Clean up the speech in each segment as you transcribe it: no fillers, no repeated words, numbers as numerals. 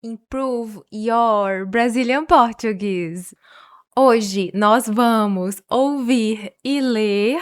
Improve your Brazilian Portuguese. Hoje nós vamos ouvir e ler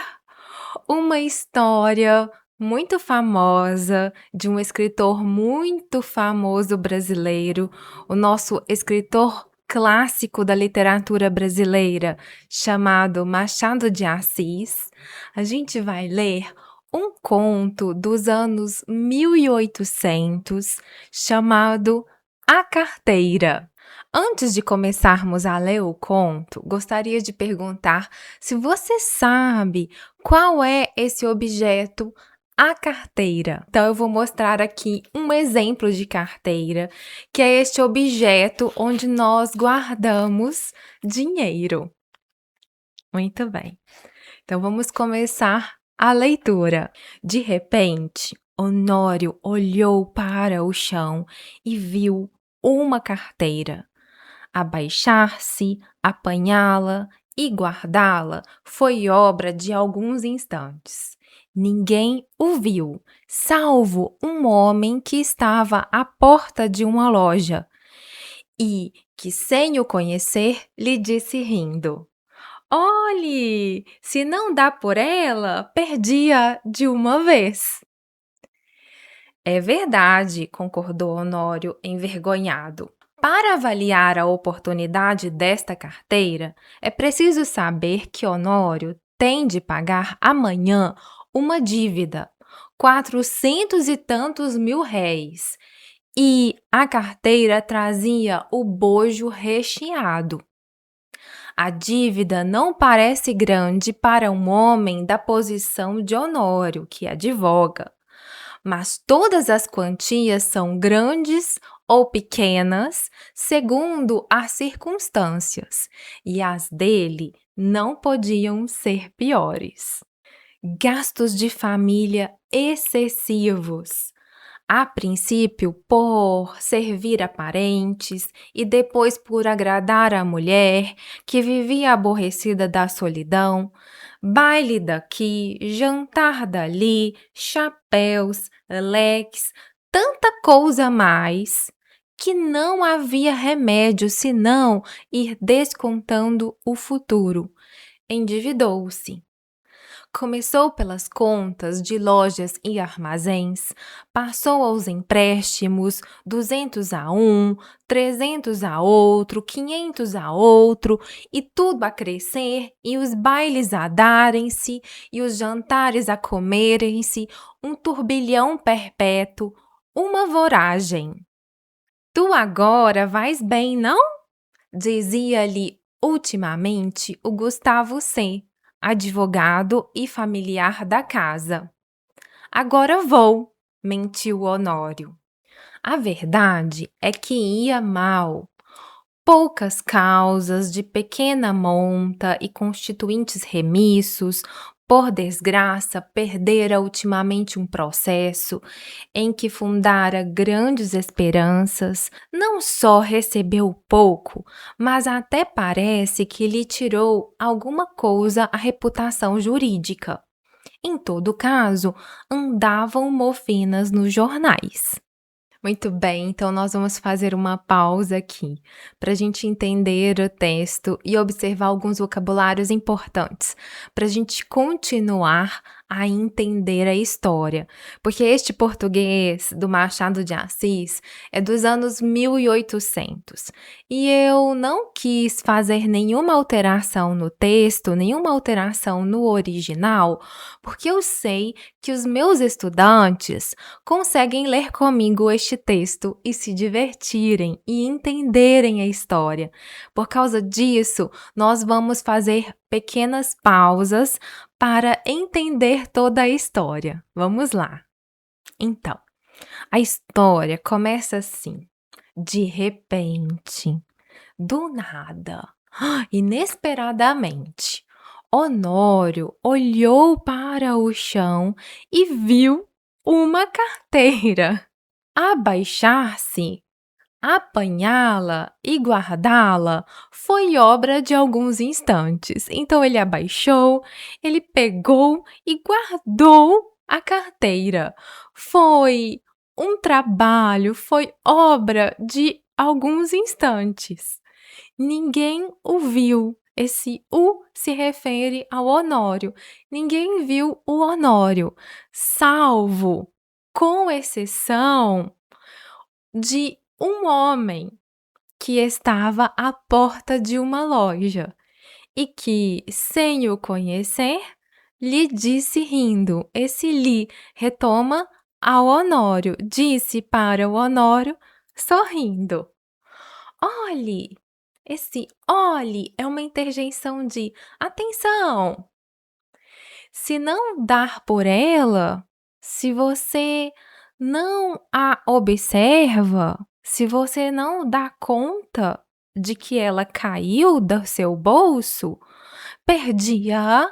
uma história muito famosa de um escritor muito famoso brasileiro, o nosso escritor clássico da literatura brasileira, chamado Machado de Assis. A gente vai ler um conto dos anos 1800 chamado A Carteira. Antes de começarmos a ler o conto, gostaria de perguntar se você sabe qual é esse objeto, a carteira. Então, eu vou mostrar aqui um exemplo de carteira, que é este objeto onde nós guardamos dinheiro. Muito bem. Então, vamos começar a leitura. De repente, Honório olhou para o chão e viu uma carteira. Abaixar-se, apanhá-la e guardá-la foi obra de alguns instantes. Ninguém o viu, salvo um homem que estava à porta de uma loja e que, sem o conhecer, lhe disse rindo: "Olhe, se não dá por ela, perdi-a de uma vez." É verdade, concordou Honório, envergonhado. Para avaliar a oportunidade desta carteira, é preciso saber que Honório tem de pagar amanhã uma dívida, 400 e tantos mil réis, e a carteira trazia o bojo recheado. A dívida não parece grande para um homem da posição de Honório, que advoga, mas todas as quantias são grandes ou pequenas, segundo as circunstâncias, e as dele não podiam ser piores. Gastos de família excessivos. A princípio, por servir a parentes e depois por agradar a mulher, que vivia aborrecida da solidão, baile daqui, jantar dali, chapéus, leques, tanta coisa mais, que não havia remédio senão ir descontando o futuro. Endividou-se. Começou pelas contas de lojas e armazéns, passou aos empréstimos, 200 a um, 300 a outro, 500 a outro, e tudo a crescer, e os bailes a darem-se, e os jantares a comerem-se, um turbilhão perpétuo, uma voragem. "Tu agora vais bem, não?" dizia-lhe ultimamente o Gustavo C., advogado e familiar da casa. "Agora vou", mentiu Honório. A verdade é que ia mal. Poucas causas de pequena monta e constituintes remissos, por desgraça, perdera ultimamente um processo em que fundara grandes esperanças, não só recebeu pouco, mas até parece que lhe tirou alguma coisa a reputação jurídica. Em todo caso, andavam mofinas nos jornais. Muito bem, então nós vamos fazer uma pausa aqui para a gente entender o texto e observar alguns vocabulários importantes, para a gente continuar a entender a história, porque este português do Machado de Assis é dos anos 1800 e eu não quis fazer nenhuma alteração no texto, nenhuma alteração no original, porque eu sei que os meus estudantes conseguem ler comigo este texto e se divertirem e entenderem a história. Por causa disso, nós vamos fazer pequenas pausas para entender toda a história. Vamos lá. Então, a história começa assim: de repente, do nada, inesperadamente, Honório olhou para o chão e viu uma carteira. Abaixar-se, apanhá-la e guardá-la foi obra de alguns instantes. Então ele abaixou, ele pegou e guardou a carteira. Foi um trabalho, foi obra de alguns instantes. Ninguém o viu. Esse "o" se refere ao Honório. Ninguém viu o Honório, salvo, com exceção de um homem que estava à porta de uma loja e que, sem o conhecer, lhe disse rindo. Esse "lhe" retoma ao Honório, disse para o Honório sorrindo: "Olhe". Esse "olhe" é uma interjeição de atenção. Se não dar por ela, se você não a observa, se você não dá conta de que ela caiu do seu bolso, perdi-a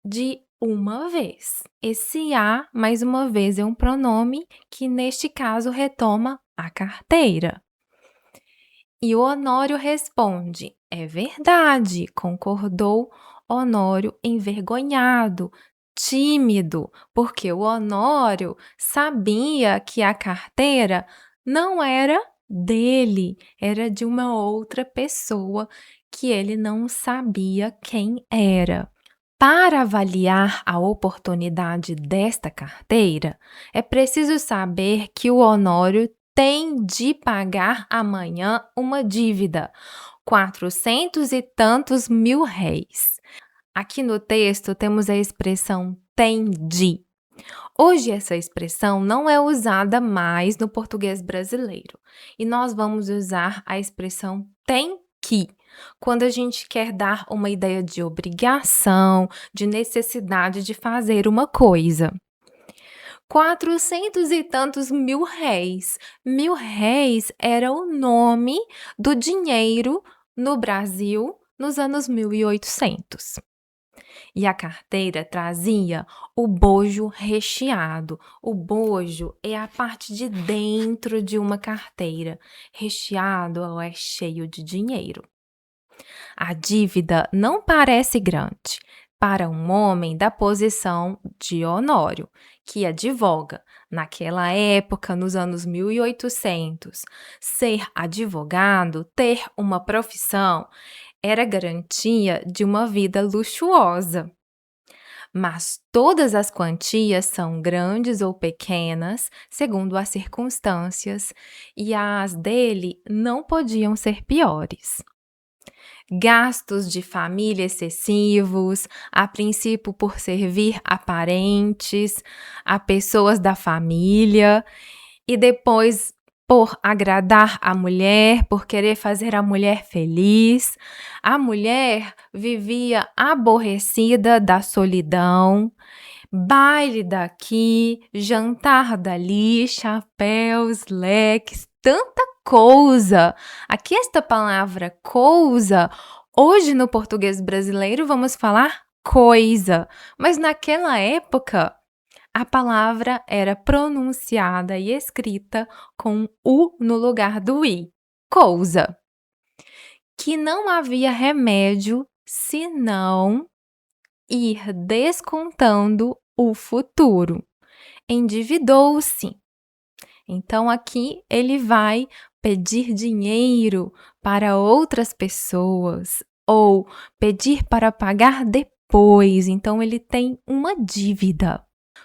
de uma vez. Esse "a", mais uma vez, é um pronome que, neste caso, retoma a carteira. E o Honório responde: "É verdade", concordou Honório envergonhado, tímido, porque o Honório sabia que a carteira não era dele, era de uma outra pessoa que ele não sabia quem era. Para avaliar a oportunidade desta carteira, é preciso saber que o Honório tem de pagar amanhã uma dívida, 400 e tantos mil réis. Aqui no texto temos a expressão tem de. Hoje essa expressão não é usada mais no português brasileiro e nós vamos usar a expressão tem que, quando a gente quer dar uma ideia de obrigação, de necessidade de fazer uma coisa. 400 e tantos mil réis. Mil réis era o nome do dinheiro no Brasil nos anos 1800. E a carteira trazia o bojo recheado. O bojo é a parte de dentro de uma carteira. Recheado é cheio de dinheiro. A dívida não parece grande para um homem da posição de Honório, que advoga. Naquela época, nos anos 1800, ser advogado, ter uma profissão, era garantia de uma vida luxuosa. Mas todas as quantias são grandes ou pequenas, segundo as circunstâncias, e as dele não podiam ser piores. Gastos de família excessivos, a princípio por servir a parentes, a pessoas da família, e depois por agradar a mulher, por querer fazer a mulher feliz. A mulher vivia aborrecida da solidão, baile daqui, jantar dali, chapéus, leques, tanta coisa. Aqui esta palavra coisa, hoje no português brasileiro vamos falar coisa, mas naquela época a palavra era pronunciada e escrita com "u" no lugar do "i", cousa. Que não havia remédio senão ir descontando o futuro. Endividou-se. Então, aqui ele vai pedir dinheiro para outras pessoas ou pedir para pagar depois. Então, ele tem uma dívida.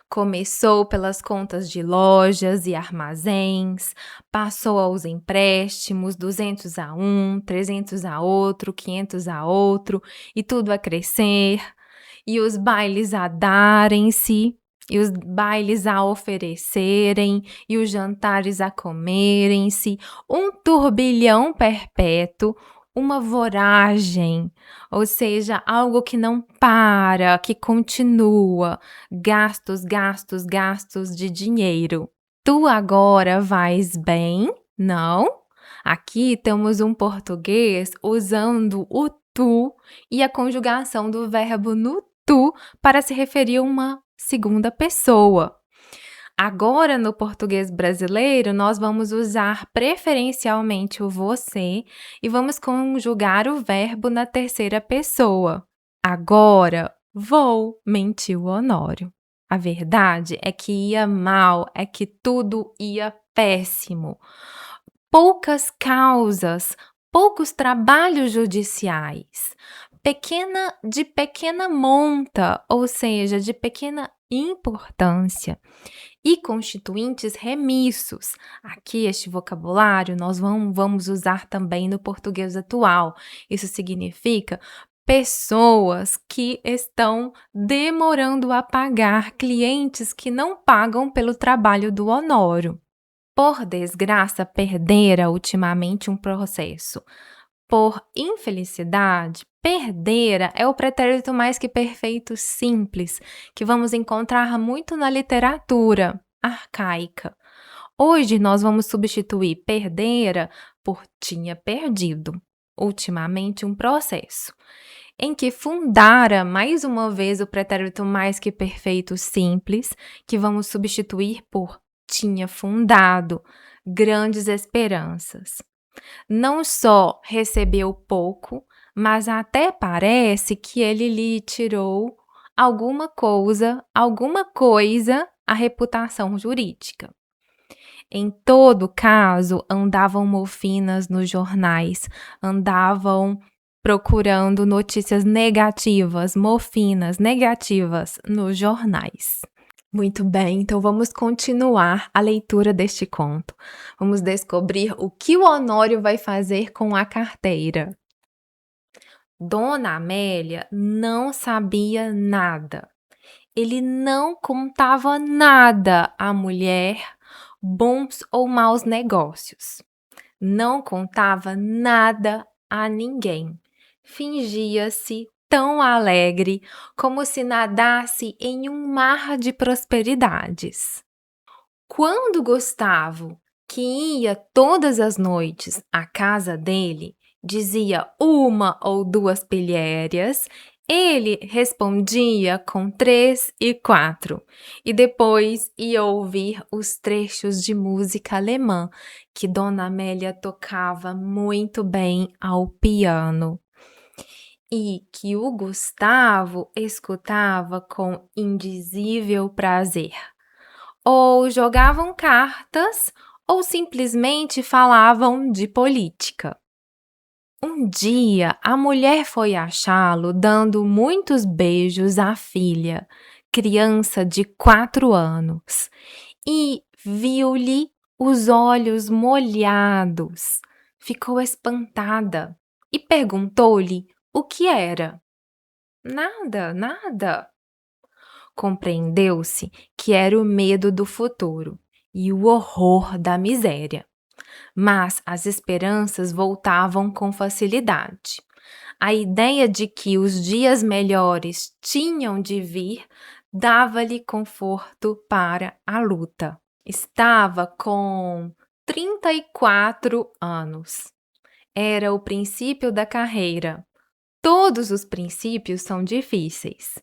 Começou pelas contas de lojas e armazéns, passou aos empréstimos, 200 a um, 300 a outro, 500 a outro, e tudo a crescer, e os bailes a darem-se, e os bailes a oferecerem, e os jantares a comerem-se, um turbilhão perpétuo, uma voragem, ou seja, algo que não para, que continua, gastos, gastos, gastos de dinheiro. Tu agora vais bem? Não? Aqui temos um português usando o tu e a conjugação do verbo no tu para se referir a uma segunda pessoa. Agora, no português brasileiro, nós vamos usar preferencialmente o você e vamos conjugar o verbo na terceira pessoa. Agora vou, mentiu Honório. A verdade é que ia mal, é que tudo ia péssimo. poucas causas, poucos trabalhos judiciais, de pequena monta, ou seja, de pequena importância, e constituintes remissos. Aqui, este vocabulário nós vamos usar também no português atual. Isso significa pessoas que estão demorando a pagar, clientes que não pagam pelo trabalho do Honório. Por desgraça, perdera ultimamente um processo. Por infelicidade, perdera é o pretérito mais que perfeito simples, que vamos encontrar muito na literatura arcaica. Hoje nós vamos substituir perdera por tinha perdido, ultimamente um processo, em que fundara mais uma vez o pretérito mais que perfeito simples, que vamos substituir por tinha fundado, grandes esperanças. Não só recebeu pouco, mas até parece que ele lhe tirou alguma coisa, a reputação jurídica. Em todo caso, andavam mofinas nos jornais, andavam procurando notícias negativas, mofinas negativas nos jornais. Muito bem, então vamos continuar a leitura deste conto. Vamos descobrir o que o Honório vai fazer com a carteira. Dona Amélia não sabia nada. Ele não contava nada à mulher, bons ou maus negócios. Não contava nada a ninguém. Fingia-se tão alegre como se nadasse em um mar de prosperidades. Quando Gustavo, que ia todas as noites à casa dele, dizia uma ou duas pilhérias, ele respondia com 3 e 4, e depois ia ouvir os trechos de música alemã que Dona Amélia tocava muito bem ao piano e que o Gustavo escutava com indizível prazer. Ou jogavam cartas ou simplesmente falavam de política. Um dia, a mulher foi achá-lo dando muitos beijos à filha, criança de 4 anos, e viu-lhe os olhos molhados. Ficou espantada e perguntou-lhe o que era. Nada, nada. Compreendeu-se que era o medo do futuro e o horror da miséria. Mas as esperanças voltavam com facilidade. A ideia de que os dias melhores tinham de vir dava-lhe conforto para a luta. Estava com 34 anos. Era o princípio da carreira. Todos os princípios são difíceis.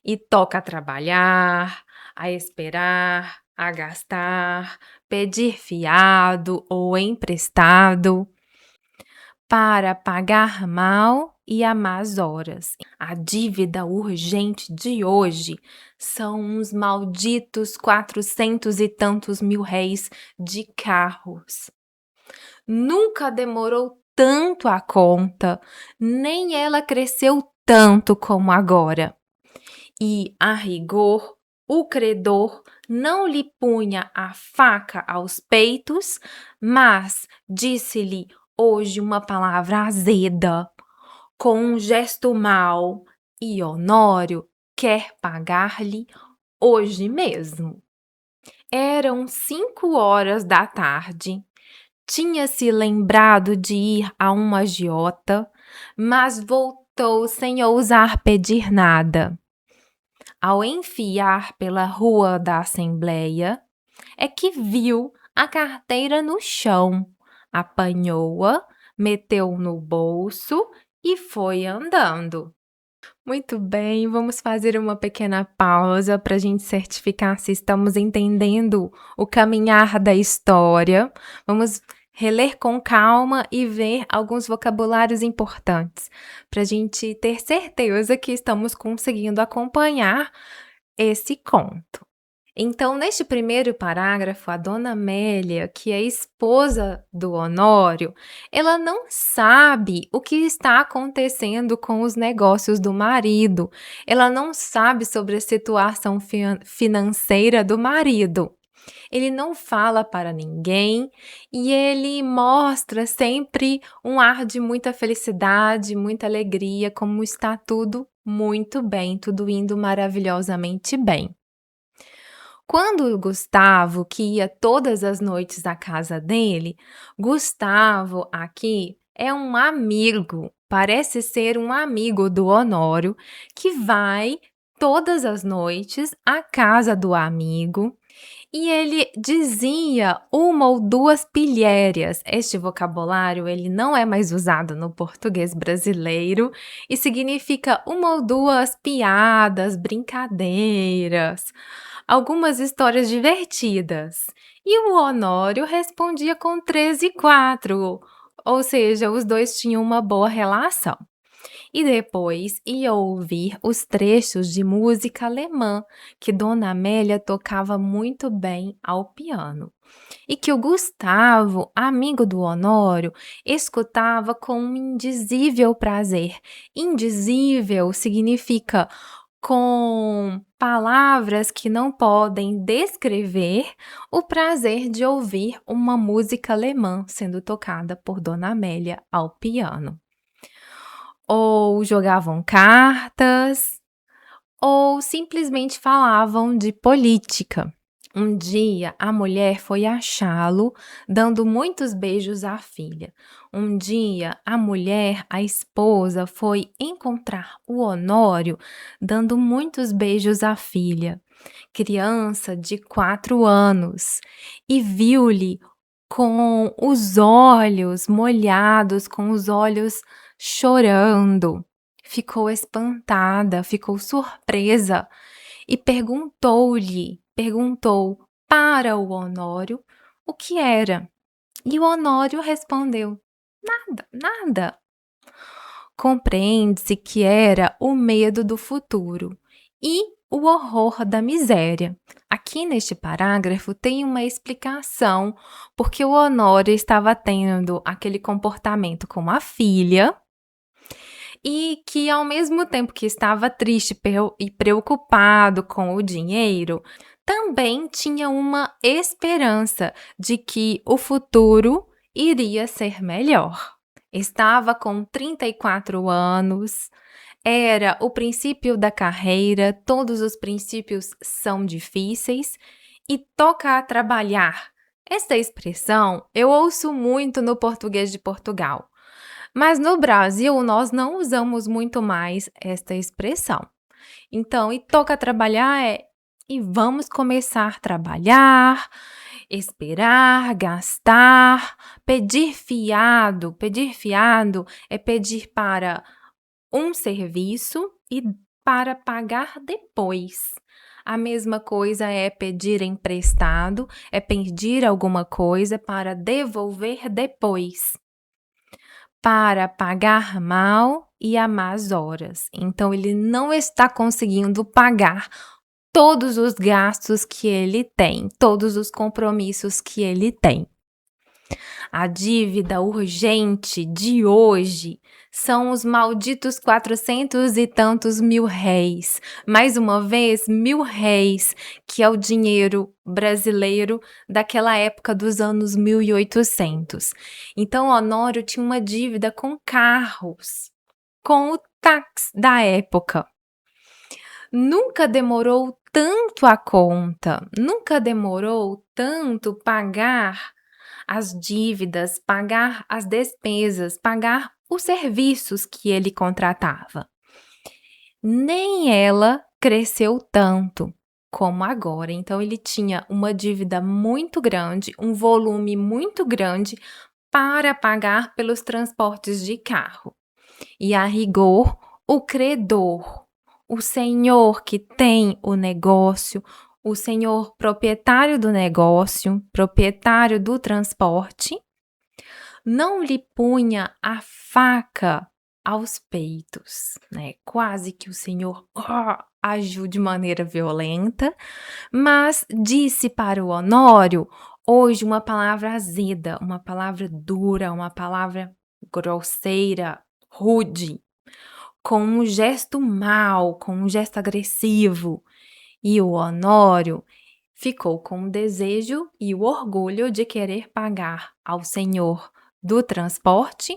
E toca trabalhar, a esperar, a gastar, pedir fiado ou emprestado para pagar mal e a más horas. A dívida urgente de hoje são uns malditos 400 e tantos mil réis de carros. Nunca demorou tanto a conta, nem ela cresceu tanto como agora. E, a rigor, o credor não lhe punha a faca aos peitos, mas disse-lhe hoje uma palavra azeda, com um gesto mau, e Honório quer pagar-lhe hoje mesmo. Eram 5 horas da tarde. Tinha-se lembrado de ir a um agiota, mas voltou sem ousar pedir nada. Ao enfiar pela rua da Assembleia, é que viu a carteira no chão, apanhou-a, meteu no bolso e foi andando. Muito bem, vamos fazer uma pequena pausa para a gente certificar se estamos entendendo o caminhar da história. Vamos reler com calma e ver alguns vocabulários importantes, para a gente ter certeza que estamos conseguindo acompanhar esse conto. Então, neste primeiro parágrafo, a dona Amélia, que é esposa do Honório, ela não sabe o que está acontecendo com os negócios do marido. Ela não sabe sobre a situação financeira do marido. Ele não fala para ninguém e ele mostra sempre um ar de muita felicidade, muita alegria, como está tudo muito bem, tudo indo maravilhosamente bem. Quando o Gustavo, que ia todas as noites à casa dele, Gustavo aqui é um amigo, parece ser um amigo do Honório, que vai todas as noites à casa do amigo e ele dizia uma ou duas pilhérias. Este vocabulário ele não é mais usado no português brasileiro e significa uma ou duas piadas, brincadeiras, algumas histórias divertidas. E o Honório respondia com 13 e 4, ou seja, os dois tinham uma boa relação. E depois ia ouvir os trechos de música alemã que Dona Amélia tocava muito bem ao piano. E que o Gustavo, amigo do Honório, escutava com um indizível prazer. Indizível significa com palavras que não podem descrever o prazer de ouvir uma música alemã sendo tocada por Dona Amélia ao piano. Ou jogavam cartas, ou simplesmente falavam de política. Um dia, a mulher foi achá-lo dando muitos beijos à filha. Um dia, a mulher, a esposa, foi encontrar o Honório dando muitos beijos à filha, criança de 4 anos, e viu-lhe com os olhos molhados, com os olhos chorando. Ficou espantada, ficou surpresa e perguntou para o Honório o que era. E o Honório respondeu: nada, nada. Compreende-se que era o medo do futuro e o horror da miséria. Aqui neste parágrafo tem uma explicação porque o Honório estava tendo aquele comportamento com a filha e que, ao mesmo tempo que estava triste e preocupado com o dinheiro, também tinha uma esperança de que o futuro iria ser melhor. Estava com 34 anos, era o princípio da carreira, todos os princípios são difíceis e toca a trabalhar. Esta expressão eu ouço muito no português de Portugal, mas no Brasil nós não usamos muito mais esta expressão. Então, e toca trabalhar e vamos começar a trabalhar, esperar, gastar, pedir fiado. Pedir fiado é pedir para um serviço e para pagar depois. A mesma coisa é pedir emprestado, é pedir alguma coisa para devolver depois. Para pagar mal e a más horas. Então, ele não está conseguindo pagar todos os gastos que ele tem, todos os compromissos que ele tem. A dívida urgente de hoje são os malditos 400 e tantos mil réis. Mais uma vez, 1.000 réis, que é o dinheiro brasileiro daquela época dos anos 1800. Então, Honório tinha uma dívida com carros, com o táxi da época. Nunca demorou tanto a conta, nunca demorou tanto pagar as dívidas, pagar as despesas, pagar os serviços que ele contratava. Nem ela cresceu tanto como agora. Então, ele tinha uma dívida muito grande, um volume muito grande para pagar pelos transportes de carro. E a rigor, o credor, o senhor que tem o negócio, o senhor proprietário do negócio, proprietário do transporte, não lhe punha a faca aos peitos, né? Quase que o senhor agiu de maneira violenta, mas disse para o Honório hoje uma palavra azeda, uma palavra dura, uma palavra grosseira, rude, com um gesto mau, com um gesto agressivo. E o Honório ficou com o desejo e o orgulho de querer pagar ao senhor do transporte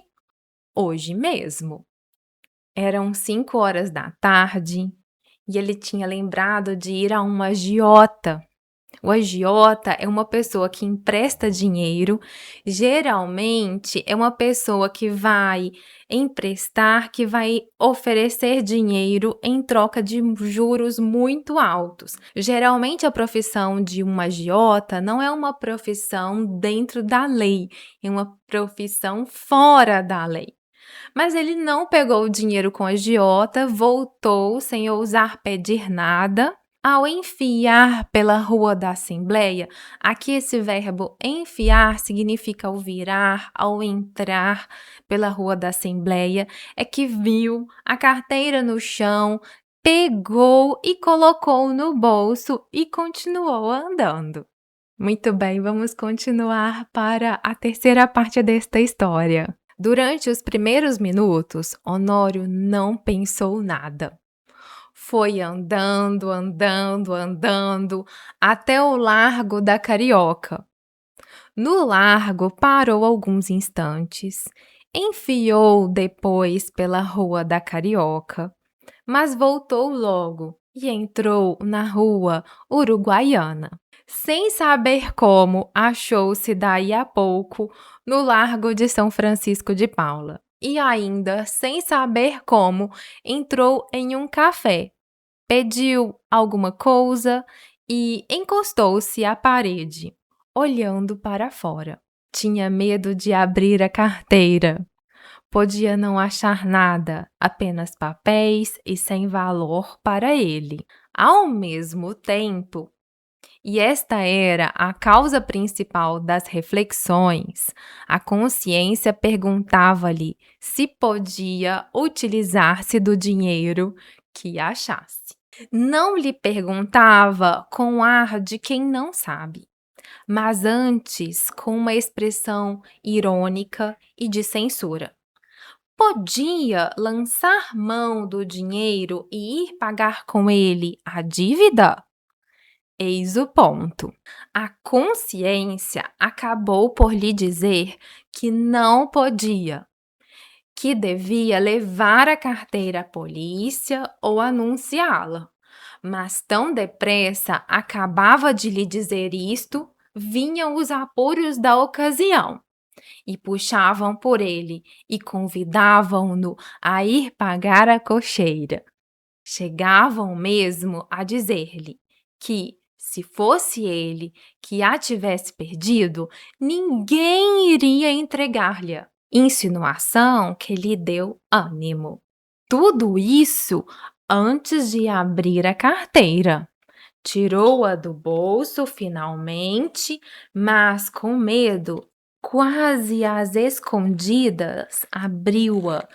hoje mesmo. Eram 5 horas da tarde e ele tinha lembrado de ir a um agiota. O agiota é uma pessoa que empresta dinheiro, geralmente é uma pessoa que vai emprestar, que vai oferecer dinheiro em troca de juros muito altos. Geralmente a profissão de um agiota não é uma profissão dentro da lei, é uma profissão fora da lei. Mas ele não pegou o dinheiro com a agiota, voltou sem ousar pedir nada. Ao enfiar pela rua da Assembleia, aqui esse verbo enfiar significa ao virar, ao entrar pela rua da Assembleia, é que viu a carteira no chão, pegou e colocou no bolso e continuou andando. Muito bem, vamos continuar para a terceira parte desta história. Durante os primeiros minutos, Honório não pensou nada. Foi andando, andando, andando, até o Largo da Carioca. No largo, parou alguns instantes, enfiou depois pela Rua da Carioca, mas voltou logo e entrou na Rua Uruguaiana. Sem saber como, achou-se daí a pouco no Largo de São Francisco de Paula. E ainda, sem saber como, entrou em um café, pediu alguma coisa e encostou-se à parede, olhando para fora. Tinha medo de abrir a carteira. Podia não achar nada, apenas papéis e sem valor para ele. Ao mesmo tempo, e esta era a causa principal das reflexões, a consciência perguntava-lhe se podia utilizar-se do dinheiro que achasse. Não lhe perguntava com ar de quem não sabe, mas antes com uma expressão irônica e de censura. Podia lançar mão do dinheiro e ir pagar com ele a dívida? Eis o ponto. A consciência acabou por lhe dizer que não podia, que devia levar a carteira à polícia ou anunciá-la. Mas tão depressa acabava de lhe dizer isto, vinham os apuros da ocasião e puxavam por ele e convidavam-no a ir pagar a cocheira. Chegavam mesmo a dizer-lhe que, se fosse ele que a tivesse perdido, ninguém iria entregar-lhe. Insinuação que lhe deu ânimo. Tudo isso antes de abrir a carteira. Tirou-a do bolso finalmente, mas com medo, quase às escondidas, abriu-a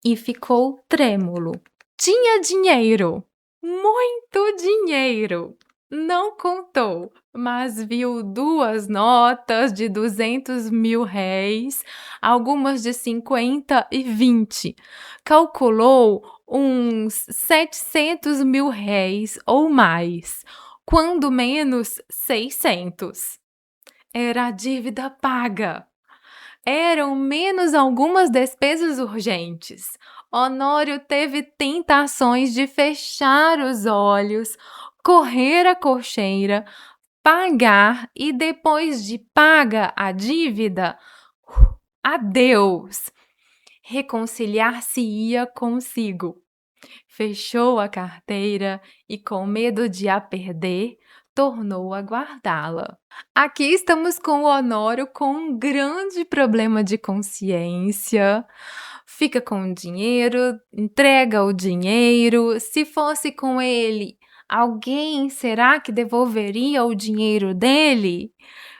e ficou trêmulo. Tinha dinheiro, muito dinheiro. Não contou, mas viu 2 notas de 200.000 réis, algumas de 50 e 20. Calculou uns 700.000 réis ou mais, quando menos 600. Era a dívida paga. Eram menos algumas despesas urgentes. Honório teve tentações de fechar os olhos, correr a cocheira, pagar e depois de paga a dívida, adeus, reconciliar-se-ia consigo. Fechou a carteira e, com medo de a perder, tornou a guardá-la. Aqui estamos com o Honório com um grande problema de consciência. Fica com o dinheiro, entrega o dinheiro. Se fosse com ele, alguém será que devolveria o dinheiro dele?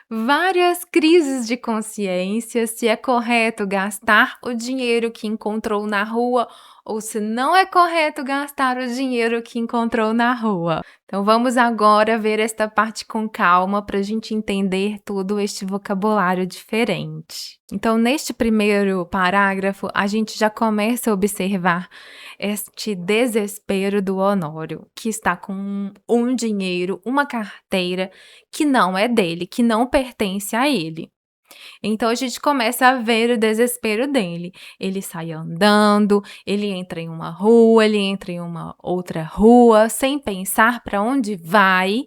Várias crises de consciência, se é correto gastar o dinheiro que encontrou na rua ou se não é correto gastar o dinheiro que encontrou na rua. Então vamos agora ver esta parte com calma para a gente entender todo este vocabulário diferente. Então, neste primeiro parágrafo, a gente já começa a observar este desespero do Honório, que está com um dinheiro, uma carteira que não é dele, que não pertence a ele. Então a gente começa a ver o desespero dele. Ele sai andando, ele entra em uma rua, ele entra em uma outra rua, sem pensar para onde vai.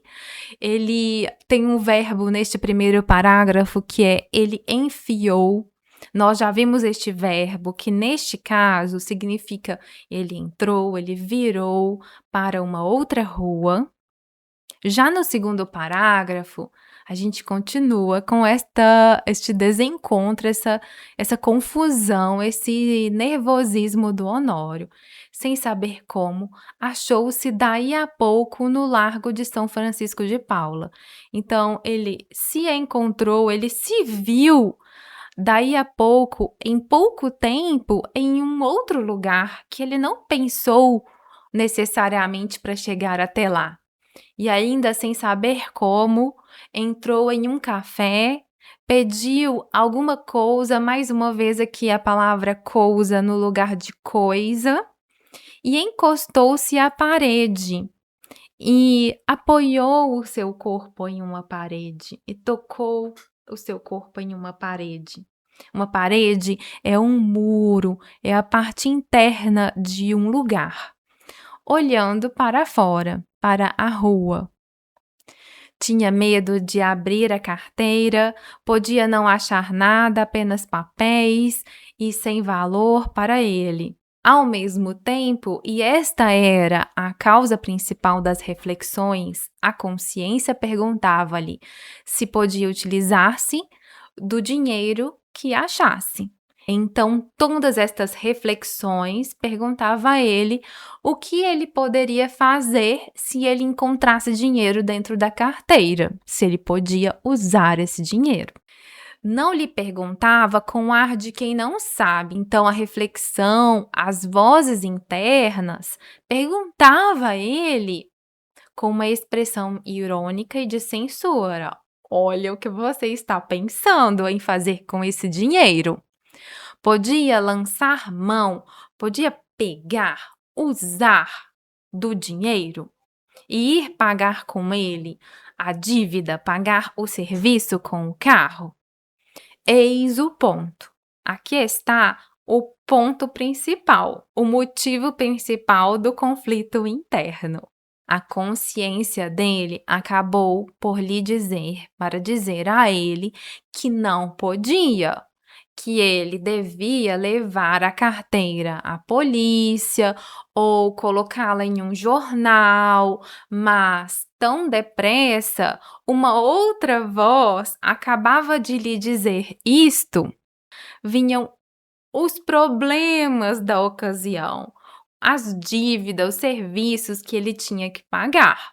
Ele tem um verbo neste primeiro parágrafo que é ele enfiou. Nós já vimos este verbo que, neste caso, significa ele entrou, ele virou para uma outra rua. Já no segundo parágrafo, a gente continua com este desencontro, essa confusão, esse nervosismo do Honório. Sem saber como, achou-se daí a pouco no Largo de São Francisco de Paula. Então, ele se encontrou, ele se viu daí a pouco, em pouco tempo, em um outro lugar que ele não pensou necessariamente para chegar até lá. E ainda sem saber como, entrou em um café, pediu alguma coisa, mais uma vez aqui a palavra coisa no lugar de coisa, e encostou-se à parede e apoiou o seu corpo em uma parede e tocou o seu corpo em uma parede. Uma parede é um muro, é a parte interna de um lugar, olhando para fora, para a rua. Tinha medo de abrir a carteira, podia não achar nada, apenas papéis e sem valor para ele. Ao mesmo tempo, e esta era a causa principal das reflexões, a consciência perguntava-lhe se podia utilizar-se do dinheiro que achasse. Então, todas estas reflexões perguntava a ele o que ele poderia fazer se ele encontrasse dinheiro dentro da carteira, se ele podia usar esse dinheiro. Não lhe perguntava com ar de quem não sabe, então a reflexão, as vozes internas, perguntava a ele com uma expressão irônica e de censura: olha o que você está pensando em fazer com esse dinheiro. Podia lançar mão, podia pegar, usar do dinheiro e ir pagar com ele a dívida, pagar o serviço com o carro? Eis o ponto. Aqui está o ponto principal, o motivo principal do conflito interno. A consciência dele acabou por lhe dizer, para dizer a ele que não podia, que ele devia levar a carteira à polícia ou colocá-la em um jornal, mas tão depressa, uma outra voz acabava de lhe dizer isto, vinham os problemas da ocasião, as dívidas, os serviços que ele tinha que pagar.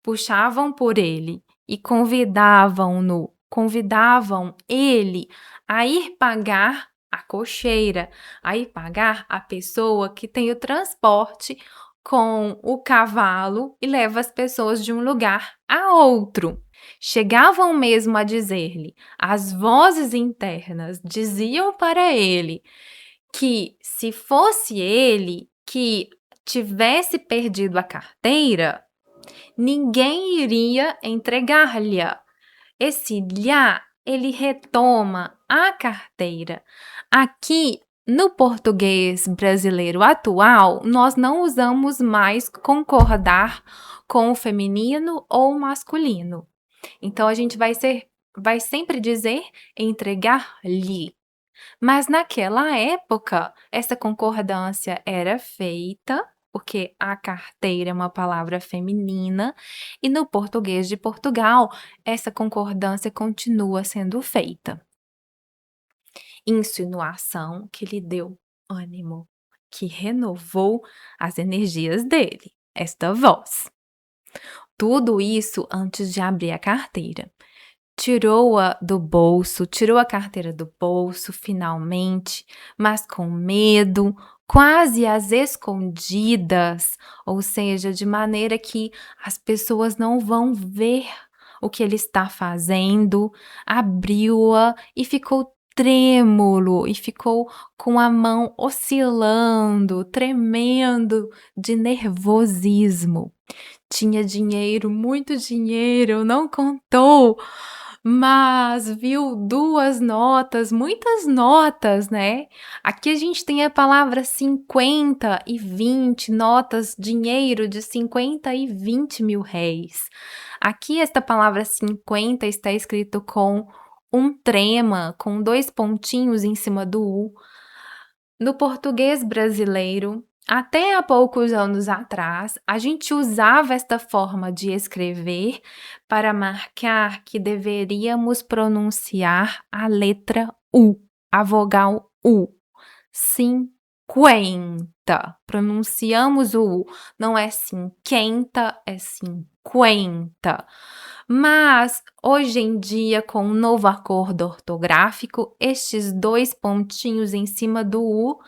Puxavam por ele e convidavam ele a ir pagar a cocheira, a ir pagar a pessoa que tem o transporte com o cavalo e leva as pessoas de um lugar a outro. Chegavam mesmo a dizer-lhe, as vozes internas diziam para ele que se fosse ele que tivesse perdido a carteira, ninguém iria entregar-lhe. Esse lhe, ele retoma a carteira. Aqui, no português brasileiro atual, nós não usamos mais concordar com o feminino ou o masculino. Então, a gente vai sempre dizer entregar-lhe. Mas naquela época, essa concordância era feita, porque a carteira é uma palavra feminina, e no português de Portugal, essa concordância continua sendo feita. Insinuação que lhe deu ânimo, que renovou as energias dele, esta voz. Tudo isso antes de abrir a carteira. Tirou-a do bolso, tirou a carteira do bolso, finalmente, mas com medo, quase às escondidas, ou seja, de maneira que as pessoas não vão ver o que ele está fazendo, abriu-a e ficou trêmulo e ficou com a mão oscilando, tremendo de nervosismo. Tinha dinheiro, muito dinheiro, não contou, mas viu 2 notas, muitas notas, né. Aqui a gente tem a palavra 50 e 20 notas, dinheiro de 50 e 20 mil réis. Aqui esta palavra 50 está escrito com um trema, com 2 pontinhos em cima do "u". No português brasileiro, até há poucos anos atrás, a gente usava esta forma de escrever para marcar que deveríamos pronunciar a letra U, a vogal U. 50. Pronunciamos o U. Não é 50, é 50. Mas, hoje em dia, com o novo acordo ortográfico, estes 2 pontinhos em cima do U,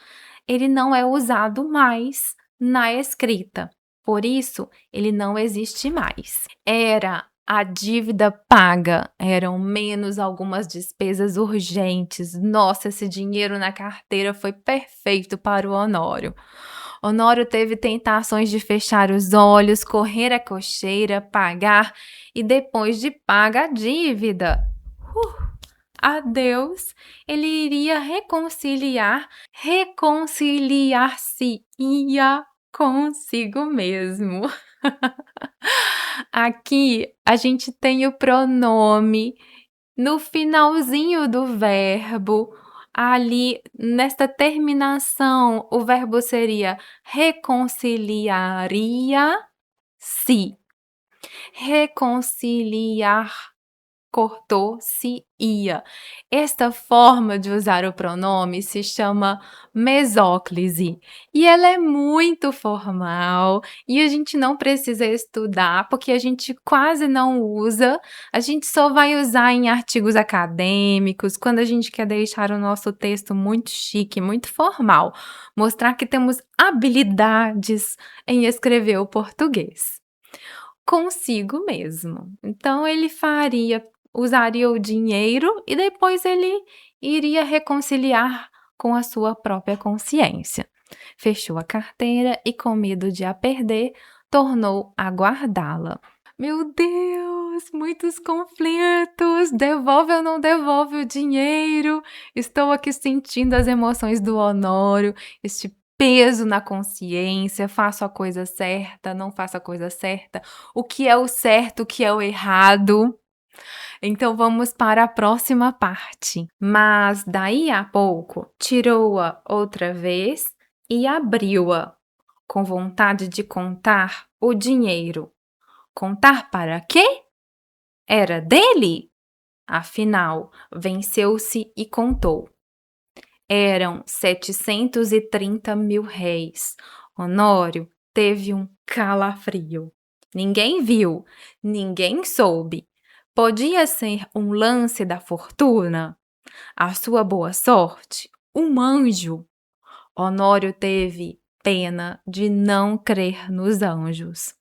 ele não é usado mais na escrita. Por isso, ele não existe mais. Era a dívida paga, eram menos algumas despesas urgentes. Nossa, esse dinheiro na carteira foi perfeito para o Honório. Honório teve tentações de fechar os olhos, correr a cocheira, pagar e depois de paga a dívida. A Deus, ele iria reconciliar-se-ia consigo mesmo. Aqui a gente tem o pronome no finalzinho do verbo, ali nesta terminação, o verbo seria reconciliaria-se. Reconciliar, cortou, se ia. Esta forma de usar o pronome se chama mesóclise e ela é muito formal e a gente não precisa estudar porque a gente quase não usa, a gente só vai usar em artigos acadêmicos, quando a gente quer deixar o nosso texto muito chique, muito formal, mostrar que temos habilidades em escrever o português. Consigo mesmo. Então ele usaria o dinheiro e depois ele iria reconciliar com a sua própria consciência. Fechou a carteira e, com medo de a perder, tornou a guardá-la. Meu Deus, muitos conflitos! Devolve ou não devolve o dinheiro? Estou aqui sentindo as emoções do Honório, este peso na consciência, faço a coisa certa, não faço a coisa certa, o que é o certo, o que é o errado. Então vamos para a próxima parte. Mas daí a pouco tirou-a outra vez e abriu-a, com vontade de contar o dinheiro. Contar para quê? Era dele? Afinal, venceu-se e contou. Eram 730 mil réis. Honório teve um calafrio. Ninguém viu, ninguém soube. Podia ser um lance da fortuna? A sua boa sorte? Um anjo? Honório teve pena de não crer nos anjos.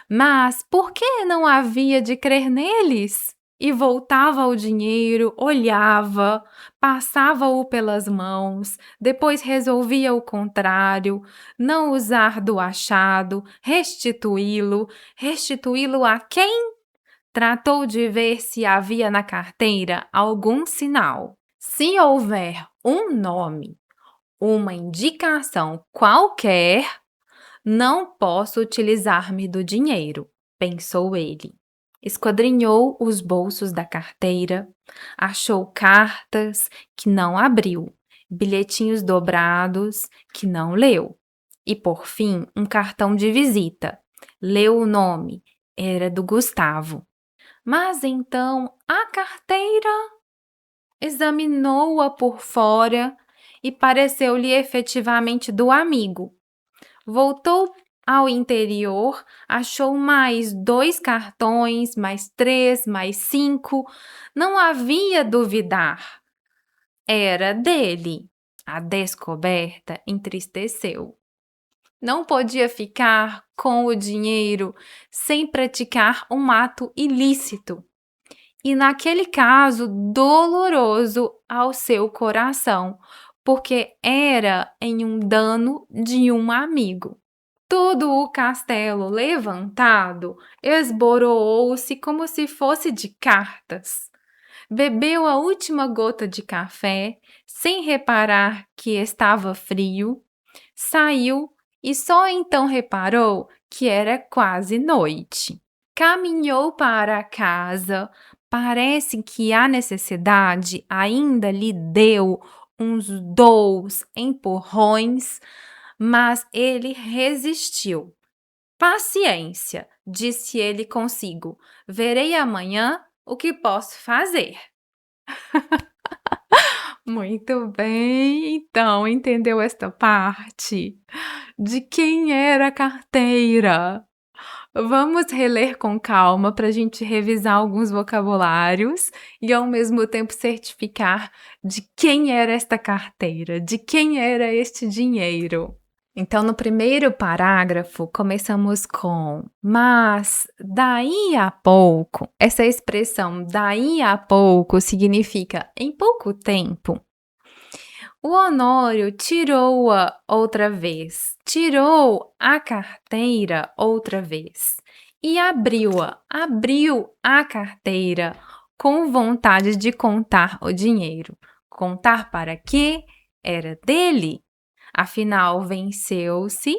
Mas por que não havia de crer neles? E voltava o dinheiro, olhava, passava-o pelas mãos, depois resolvia o contrário, não usar do achado, restituí-lo a quem? Tratou de ver se havia na carteira algum sinal. Se houver um nome, uma indicação qualquer, não posso utilizar-me do dinheiro, pensou ele. Esquadrinhou os bolsos da carteira, achou cartas que não abriu, bilhetinhos dobrados que não leu, e por fim um cartão de visita. Leu o nome, era do Gustavo. Mas então a carteira examinou-a por fora e pareceu-lhe efetivamente do amigo. Voltou ao interior, achou mais 2 cartões, mais 3, mais 5. Não havia duvidar. Era dele. A descoberta entristeceu. Não podia ficar com o dinheiro sem praticar um ato ilícito, e naquele caso doloroso ao seu coração, porque era em um dano de um amigo. Todo o castelo levantado esboroou-se como se fosse de cartas. Bebeu a última gota de café, sem reparar que estava frio, saiu e só então reparou que era quase noite. Caminhou para casa, parece que a necessidade ainda lhe deu uns 2 empurrões, mas ele resistiu. Paciência, disse ele consigo. Verei amanhã o que posso fazer. Muito bem, então entendeu esta parte? De quem era a carteira? Vamos reler com calma para a gente revisar alguns vocabulários e ao mesmo tempo certificar de quem era esta carteira, de quem era este dinheiro. Então, no primeiro parágrafo, começamos com mas daí a pouco. Essa expressão daí a pouco significa em pouco tempo. O Honório tirou-a outra vez, tirou a carteira outra vez e abriu a carteira com vontade de contar o dinheiro. Contar para quê? Era dele. Afinal, venceu-se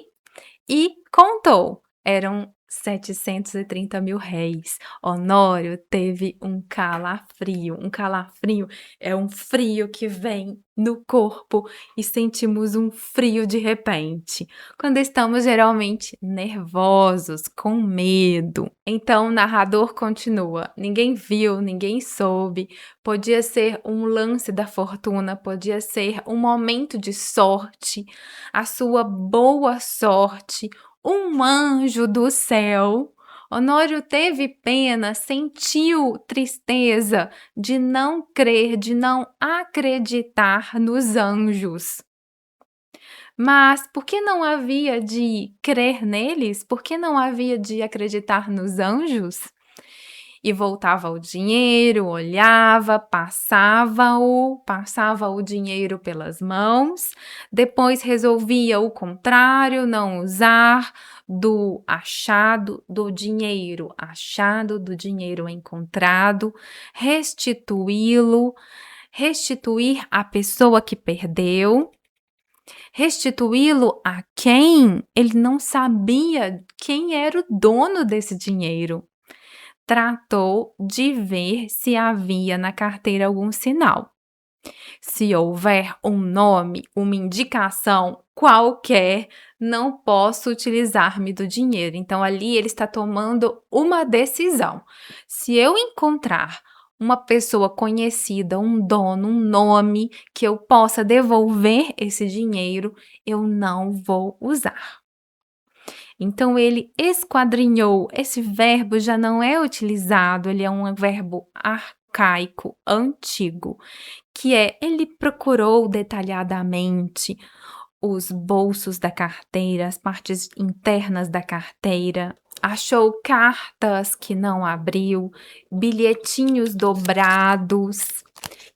e contou. Eram 730 mil réis. Honório teve um calafrio. Um calafrio é um frio que vem no corpo e sentimos um frio de repente, quando estamos geralmente nervosos, com medo. Então o narrador continua: ninguém viu, ninguém soube. Podia ser um lance da fortuna, podia ser um momento de sorte, a sua boa sorte, um anjo do céu. Honório teve pena, sentiu tristeza de não crer, de não acreditar nos anjos. Mas por que não havia de crer neles? Por que não havia de acreditar nos anjos? E voltava o dinheiro, olhava, passava o dinheiro pelas mãos, depois resolvia o contrário, não usar do achado do dinheiro achado, do dinheiro encontrado, restituí-lo, restituir a pessoa que perdeu. Restituí-lo a quem? Ele não sabia quem era o dono desse dinheiro. Tratou de ver se havia na carteira algum sinal. Se houver um nome, uma indicação qualquer, não posso utilizar-me do dinheiro. Então, ali ele está tomando uma decisão. Se eu encontrar uma pessoa conhecida, um dono, um nome, que eu possa devolver esse dinheiro, eu não vou usar. Então, ele esquadrinhou. Esse verbo já não é utilizado, ele é um verbo arcaico, antigo, que é ele procurou detalhadamente os bolsos da carteira, as partes internas da carteira, achou cartas que não abriu, bilhetinhos dobrados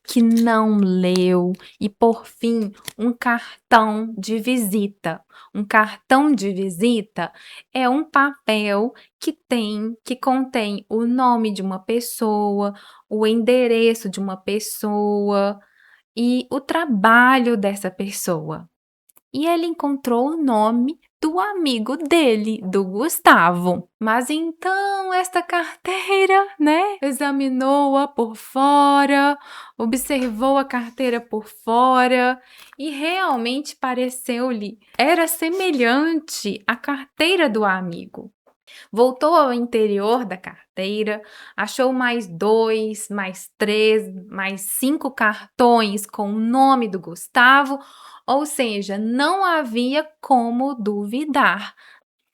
que não leu e, por fim, um cartão de visita. Um cartão de visita é um papel que contém o nome de uma pessoa, o endereço de uma pessoa e o trabalho dessa pessoa. E ele encontrou o nome do amigo dele, do Gustavo. Mas então esta carteira, né? Examinou-a por fora, observou a carteira por fora e realmente pareceu-lhe era semelhante à carteira do amigo. Voltou ao interior da carteira, achou mais 2, mais 3, mais 5 cartões com o nome do Gustavo, ou seja, não havia como duvidar.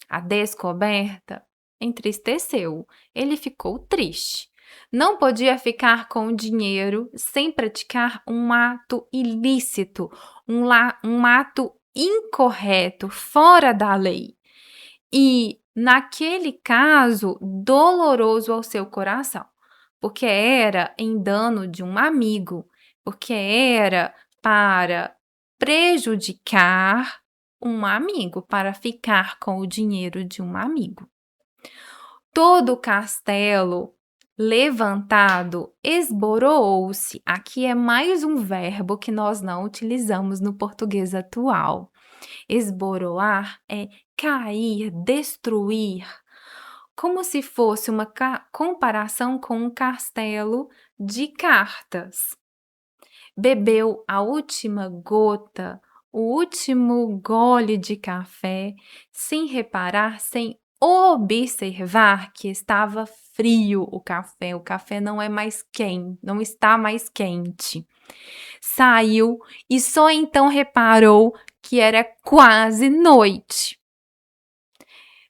A descoberta entristeceu, ele ficou triste. Não podia ficar com o dinheiro sem praticar um ato ilícito, um ato incorreto, fora da lei. E, naquele caso, doloroso ao seu coração, porque era em dano de um amigo, porque era para prejudicar um amigo, para ficar com o dinheiro de um amigo. Todo o castelo levantado esboroou-se. Aqui é mais um verbo que nós não utilizamos no português atual. Esboroar é cair, destruir, como se fosse uma comparação com um castelo de cartas. Bebeu a última gota, o último gole de café, sem reparar, sem observar que estava frio o café não é mais quente, não está mais quente. Saiu e só então reparou que era quase noite.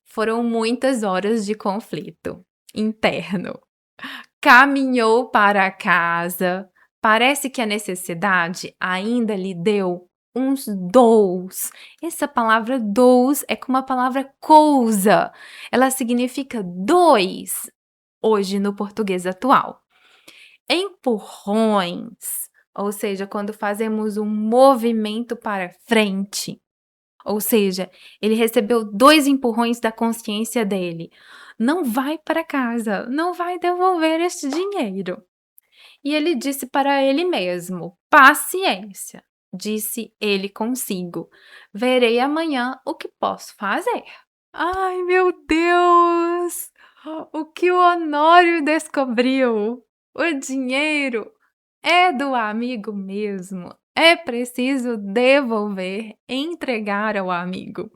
Foram muitas horas de conflito interno. Caminhou para casa. Parece que a necessidade ainda lhe deu uns dous. Essa palavra dous é como a palavra coisa. Ela significa dois, hoje no português atual. Empurrões, ou seja, quando fazemos um movimento para frente. Ou seja, ele recebeu 2 empurrões da consciência dele. Não vai para casa, não vai devolver este dinheiro. E ele disse para ele mesmo: paciência, disse ele consigo. Verei amanhã o que posso fazer. Ai, meu Deus! O que o Honório descobriu? O dinheiro é do amigo mesmo. É preciso devolver, entregar ao amigo.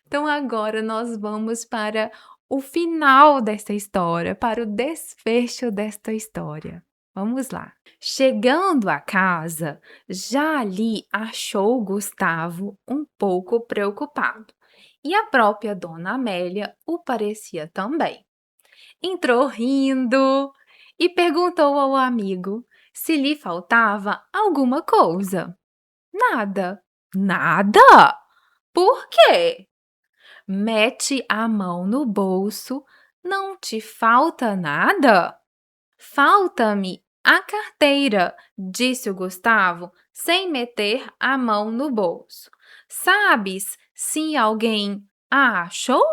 Então, agora nós vamos para o final desta história, para o desfecho desta história. Vamos lá. Chegando à casa, já ali achou Gustavo um pouco preocupado. E a própria dona Amélia o parecia também. Entrou rindo e perguntou ao amigo se lhe faltava alguma coisa. Nada. Nada? Por quê? Mete a mão no bolso. Não te falta nada? Falta-me a carteira, disse o Gustavo, sem meter a mão no bolso. Sabes se alguém a achou?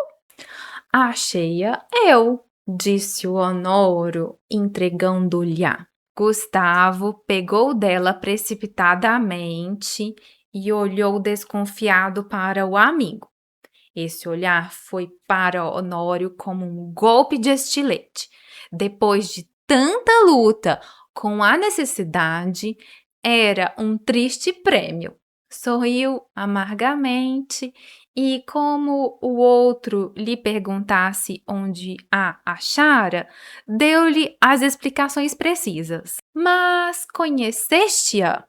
Achei-a eu, disse o Honório, entregando-lhe-a. Gustavo pegou dela precipitadamente e olhou desconfiado para o amigo. Esse olhar foi para Honório como um golpe de estilete. Depois de tanta luta com a necessidade, era um triste prêmio. Sorriu amargamente e, como o outro lhe perguntasse onde a achara, deu-lhe as explicações precisas. Mas conheceste-a?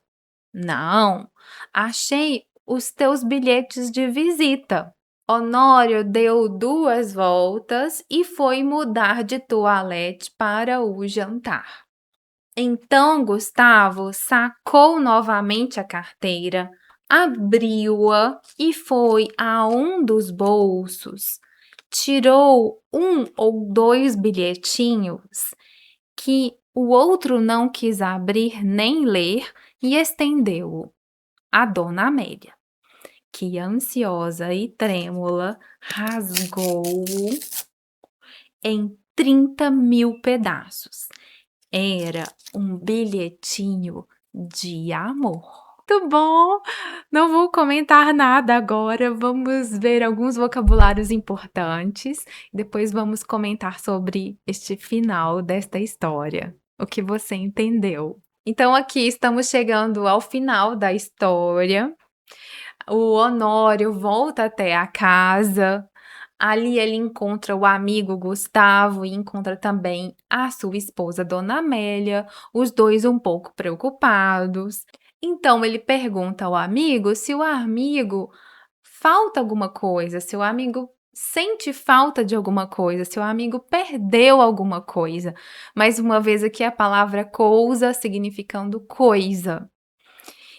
Não, achei os teus bilhetes de visita. Honório deu 2 voltas e foi mudar de toalete para o jantar. Então Gustavo sacou novamente a carteira, abriu-a e foi a um dos bolsos. Tirou 1 ou 2 bilhetinhos que o outro não quis abrir nem ler e estendeu-o à dona Amélia, que, ansiosa e trêmula, rasgou-o em 30.000 pedaços. Era um bilhetinho de amor. Muito bom! Não vou comentar nada agora, vamos ver alguns vocabulários importantes, depois vamos comentar sobre este final desta história, o que você entendeu. Então, aqui estamos chegando ao final da história. O Honório volta até a casa. Ali ele encontra o amigo Gustavo e encontra também a sua esposa, Dona Amélia, os dois um pouco preocupados. Então ele pergunta ao amigo se o amigo falta alguma coisa, se o amigo sente falta de alguma coisa, seu amigo perdeu alguma coisa. Mais uma vez aqui a palavra coisa significando coisa.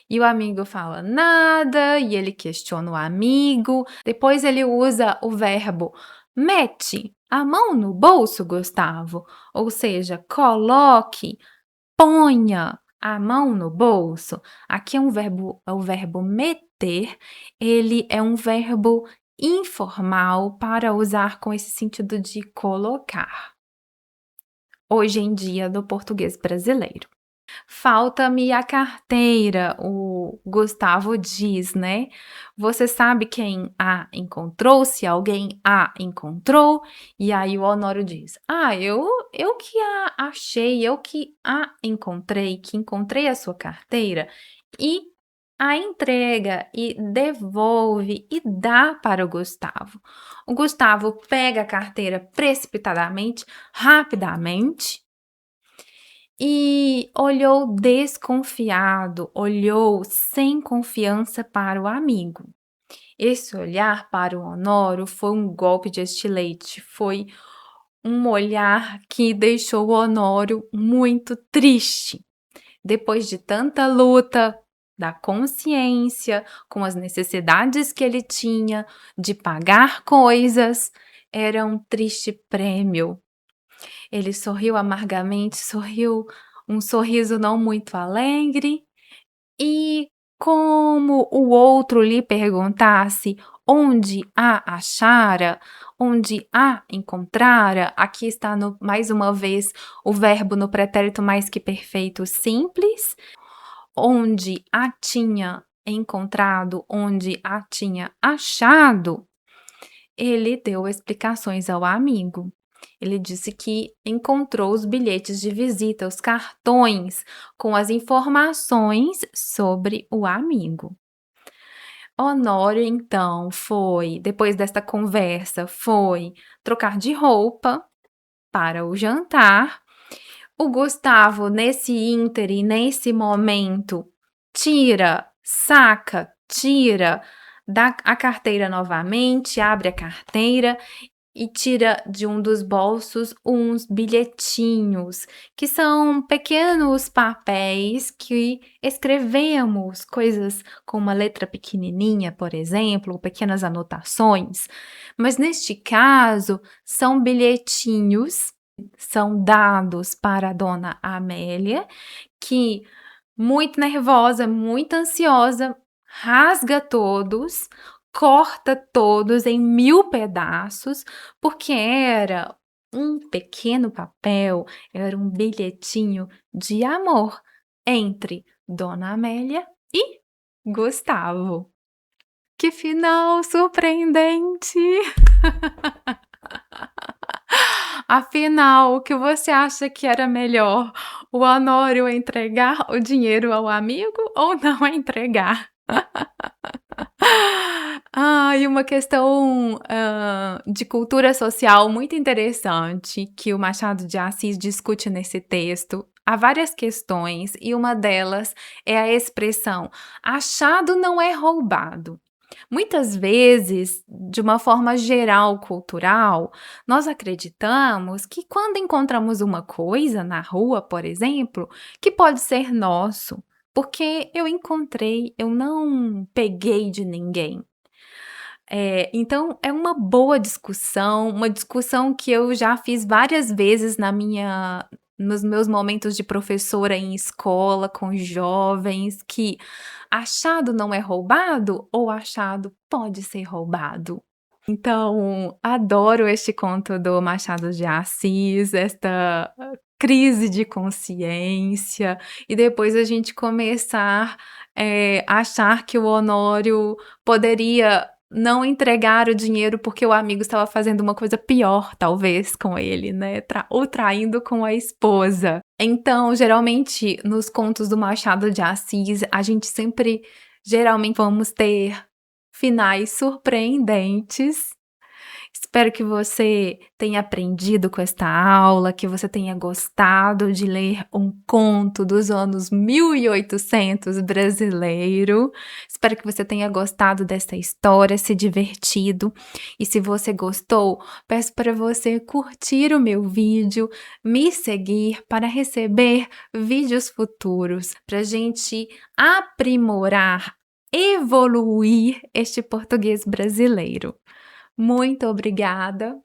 E o amigo fala nada, e ele questiona o amigo. Depois ele usa o verbo mete a mão no bolso, Gustavo. Ou seja, coloque, ponha a mão no bolso. Aqui é o verbo meter. Ele é um verbo informal para usar com esse sentido de colocar. Hoje em dia, do português brasileiro. Falta-me a carteira, o Gustavo diz, né. Você sabe quem a encontrou? Se alguém a encontrou? E aí o Honório diz: "Ah, eu que a achei, eu que a encontrei, que encontrei a sua carteira", e a entrega e devolve e dá para o Gustavo. O Gustavo pega a carteira precipitadamente, rapidamente, e olhou desconfiado, olhou sem confiança para o amigo. Esse olhar para o Honório foi um golpe de estilete, foi um olhar que deixou o Honório muito triste. Depois de tanta luta da consciência, com as necessidades que ele tinha de pagar coisas, era um triste prêmio. Ele sorriu amargamente, sorriu um sorriso não muito alegre, e como o outro lhe perguntasse onde a achara, onde a encontrara, aqui está mais uma vez o verbo no pretérito mais que perfeito simples, onde a tinha encontrado, onde a tinha achado, ele deu explicações ao amigo. Ele disse que encontrou os bilhetes de visita, os cartões com as informações sobre o amigo. Honório, então, depois desta conversa, foi trocar de roupa para o jantar. O Gustavo, nesse ínterim, nesse momento, tira a carteira novamente, abre a carteira e tira de um dos bolsos uns bilhetinhos, que são pequenos papéis que escrevemos coisas com uma letra pequenininha, por exemplo, ou pequenas anotações. Mas neste caso, são bilhetinhos, são dados para a dona Amélia, que, muito nervosa, muito ansiosa, rasga todos, corta todos em 1000 pedaços, porque era um pequeno papel, era um bilhetinho de amor entre Dona Amélia e Gustavo. Que final surpreendente! Afinal, o que você acha que era melhor? O Honório entregar o dinheiro ao amigo ou não entregar? E uma questão, de cultura social muito interessante que o Machado de Assis discute nesse texto. Há várias questões e uma delas é a expressão "achado não é roubado". Muitas vezes, de uma forma geral cultural, nós acreditamos que quando encontramos uma coisa na rua, por exemplo, que pode ser nosso, porque eu encontrei, eu não peguei de ninguém. Então é uma boa discussão, uma discussão que eu já fiz várias vezes nos meus momentos de professora em escola com jovens, que achado não é roubado ou achado pode ser roubado? Então, adoro este conto do Machado de Assis, esta crise de consciência, e depois a gente começar, a achar que o Honório poderia não entregar o dinheiro, porque o amigo estava fazendo uma coisa pior, talvez, com ele, né, ou traindo com a esposa. Então, geralmente, nos contos do Machado de Assis, a gente geralmente vamos ter finais surpreendentes. Espero que você tenha aprendido com esta aula, que você tenha gostado de ler um conto dos anos 1800 brasileiro. Espero que você tenha gostado desta história, se divertido. E se você gostou, peço para você curtir o meu vídeo, me seguir para receber vídeos futuros, para a gente aprimorar, evoluir este português brasileiro. Muito obrigada.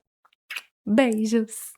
Beijos.